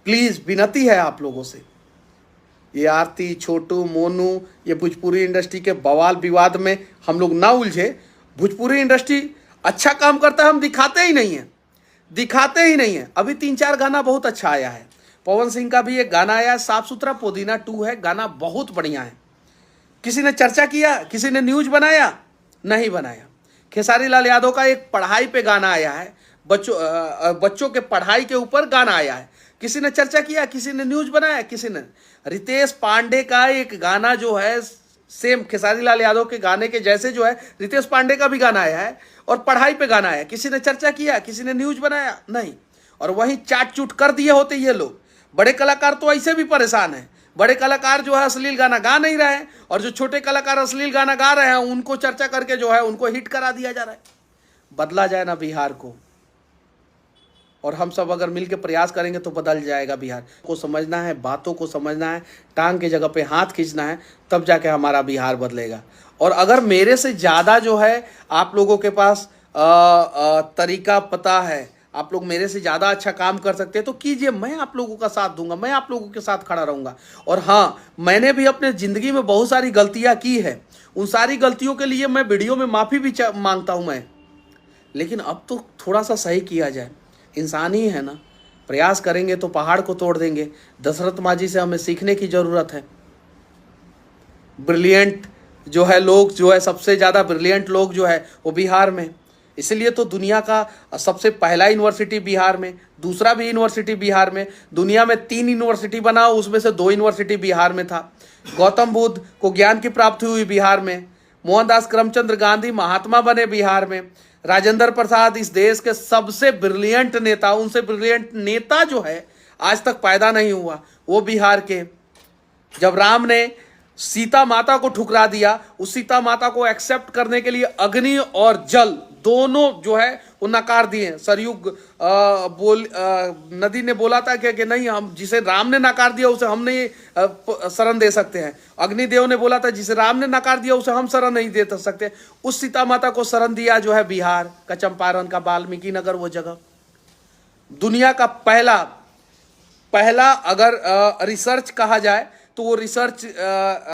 Please विनती है आप लोगों से, ये आरती, छोटू, मोनू, ये भोजपुरी इंडस्ट्री के बवाल विवाद में हम लोग ना उलझे। भोजपुरी इंडस्ट्री अच्छा काम करता है, हम दिखाते ही नहीं है, दिखाते ही नहीं है। अभी 3-4 गाना बहुत अच्छा आया है। पवन सिंह का भी एक गाना आया है, साफ सुथरा पुदीना 2 है, गाना बहुत बढ़िया है। किसी ने चर्चा किया, किसी ने न्यूज बनाया? नहीं बनाया। खेसारी लाल यादव का एक पढ़ाई पे गाना आया है, बच्चों के पढ़ाई के ऊपर गाना आया है, किसी ने चर्चा किया, किसी ने न्यूज बनाया, किसी ने। रितेश पांडे का एक गाना जो है सेम खेसारी लाल यादव के गाने के जैसे जो है, रितेश पांडे का भी गाना आया है और पढ़ाई पे गाना आया, किसी ने चर्चा किया, किसी ने न्यूज बनाया? नहीं। और वहीं चाट चूट कर दिए होते ये लोग। बड़े कलाकार तो ऐसे भी परेशान हैं, बड़े कलाकार जो है अश्लील गाना गा नहीं रहे हैं, और जो छोटे कलाकार अश्लील गाना गा रहे हैं उनको चर्चा करके जो है उनको हिट करा दिया जा रहा है। बदला जाए ना बिहार को, और हम सब अगर मिलकर प्रयास करेंगे तो बदल जाएगा बिहार। को समझना है, बातों को समझना है, टांग के जगह पे हाथ खींचना है, तब जाके हमारा बिहार बदलेगा। और अगर मेरे से ज़्यादा जो है आप लोगों के पास तरीका पता है, आप लोग मेरे से ज़्यादा अच्छा काम कर सकते हैं तो कीजिए, मैं आप लोगों का साथ दूंगा, मैं आप लोगों के साथ खड़ा रहूंगा। और हाँ, मैंने भी अपने ज़िंदगी में बहुत सारी गलतियां की है, उन सारी गलतियों के लिए मैं वीडियो में माफ़ी भी मांगता हूं मैं, लेकिन अब तो थोड़ा सा सही किया जाए। इंसान ही है ना, प्रयास करेंगे तो पहाड़ को तोड़ देंगे। दशरथ मांझी से हमें सीखने की ज़रूरत है। ब्रिलियंट जो है लोग, जो है सबसे ज़्यादा ब्रिलियंट लोग जो है वो बिहार में, इसलिए तो दुनिया का सबसे पहला यूनिवर्सिटी बिहार में, दूसरा भी यूनिवर्सिटी बिहार में। दुनिया में 3 यूनिवर्सिटी बना, उसमें से 2 यूनिवर्सिटी बिहार में था। गौतम बुद्ध को ज्ञान की प्राप्ति हुई बिहार में। मोहनदास करमचंद गांधी महात्मा बने बिहार में। राजेंद्र प्रसाद इस देश के सबसे ब्रिलियंट नेता, उनसे ब्रिलियंट नेता जो है आज तक पैदा नहीं हुआ, वो बिहार के। जब राम ने सीता माता को ठुकरा दिया, उस सीता माता को एक्सेप्ट करने के लिए अग्नि और जल दोनों जो है वो नकार दिए। सरयू नदी ने बोला था कि नहीं, हम जिसे राम ने नकार दिया उसे हम नहीं शरण दे सकते हैं। अग्निदेव ने बोला था जिसे राम ने नकार दिया उसे हम शरण नहीं दे सकते। उस सीता माता को शरण दिया जो है बिहार का चंपारण का वाल्मीकि नगर, वो जगह। दुनिया का पहला अगर रिसर्च कहा जाए तो वो रिसर्च